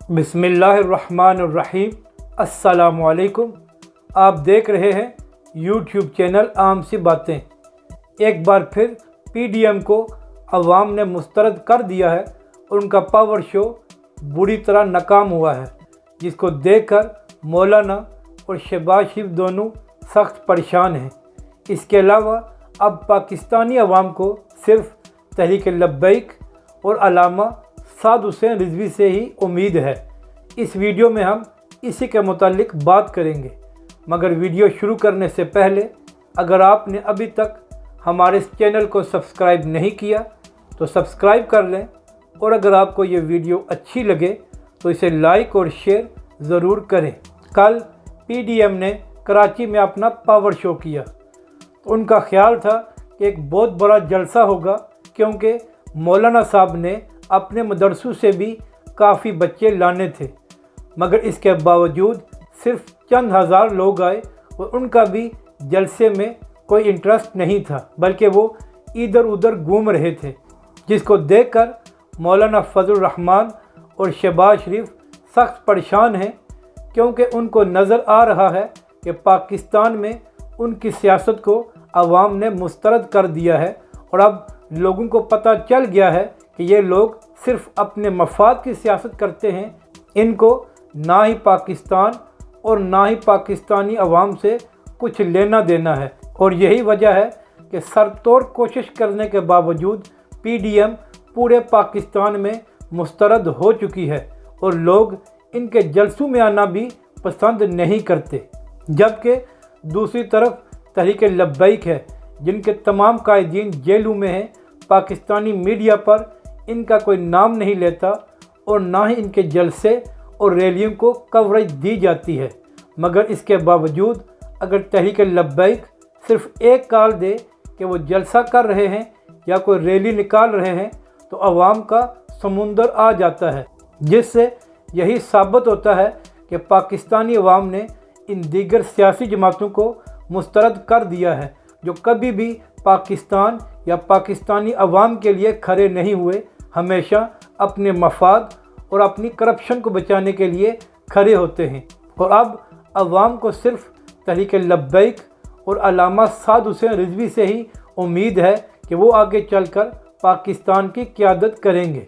بسم اللہ الرحمن الرحیم۔ السلام علیکم۔ آپ دیکھ رہے ہیں یوٹیوب چینل عام سی باتیں۔ ایک بار پھر پی ڈی ایم کو عوام نے مسترد کر دیا ہے اور ان کا پاور شو بری طرح ناکام ہوا ہے، جس کو دیکھ کر مولانا اور شہباز شریف دونوں سخت پریشان ہیں۔ اس کے علاوہ اب پاکستانی عوام کو صرف تحریک لبیک اور علامہ سعد حسین رضوی سے ہی امید ہے۔ اس ویڈیو میں ہم اسی کے متعلق بات کریں گے، مگر ویڈیو شروع کرنے سے پہلے اگر آپ نے ابھی تک ہمارے اس چینل کو سبسکرائب نہیں کیا تو سبسکرائب کر لیں، اور اگر آپ کو یہ ویڈیو اچھی لگے تو اسے لائک اور شیئر ضرور کریں۔ کل پی ڈی ایم نے کراچی میں اپنا پاور شو کیا تو ان کا خیال تھا کہ ایک بہت بڑا جلسہ ہوگا، کیونکہ مولانا صاحب نے اپنے مدرسوں سے بھی کافی بچے لانے تھے، مگر اس کے باوجود صرف چند ہزار لوگ آئے اور ان کا بھی جلسے میں کوئی انٹرسٹ نہیں تھا، بلکہ وہ ادھر ادھر گھوم رہے تھے، جس کو دیکھ کر مولانا فضل الرحمان اور شہباز شریف سخت پریشان ہیں، کیونکہ ان کو نظر آ رہا ہے کہ پاکستان میں ان کی سیاست کو عوام نے مسترد کر دیا ہے، اور اب لوگوں کو پتہ چل گیا ہے کہ یہ لوگ صرف اپنے مفاد کی سیاست کرتے ہیں۔ ان کو نہ ہی پاکستان اور نہ ہی پاکستانی عوام سے کچھ لینا دینا ہے، اور یہی وجہ ہے کہ سر توڑ کوشش کرنے کے باوجود پی ڈی ایم پورے پاکستان میں مسترد ہو چکی ہے، اور لوگ ان کے جلسوں میں آنا بھی پسند نہیں کرتے۔ جبکہ دوسری طرف تحریک لبیک ہے، جن کے تمام قائدین جیلوں میں ہیں۔ پاکستانی میڈیا پر ان کا کوئی نام نہیں لیتا، اور نہ ہی ان کے جلسے اور ریلیوں کو کوریج دی جاتی ہے، مگر اس کے باوجود اگر تحریک لبیک صرف ایک کال دے کہ وہ جلسہ کر رہے ہیں یا کوئی ریلی نکال رہے ہیں تو عوام کا سمندر آ جاتا ہے، جس سے یہی ثابت ہوتا ہے کہ پاکستانی عوام نے ان دیگر سیاسی جماعتوں کو مسترد کر دیا ہے، جو کبھی بھی پاکستان یا پاکستانی عوام کے لیے کھڑے نہیں ہوئے، ہمیشہ اپنے مفاد اور اپنی کرپشن کو بچانے کے لیے کھڑے ہوتے ہیں۔ اور اب عوام کو صرف تحریک لبیک اور علامہ سعد حسین رضوی سے ہی امید ہے کہ وہ آگے چل کر پاکستان کی قیادت کریں گے۔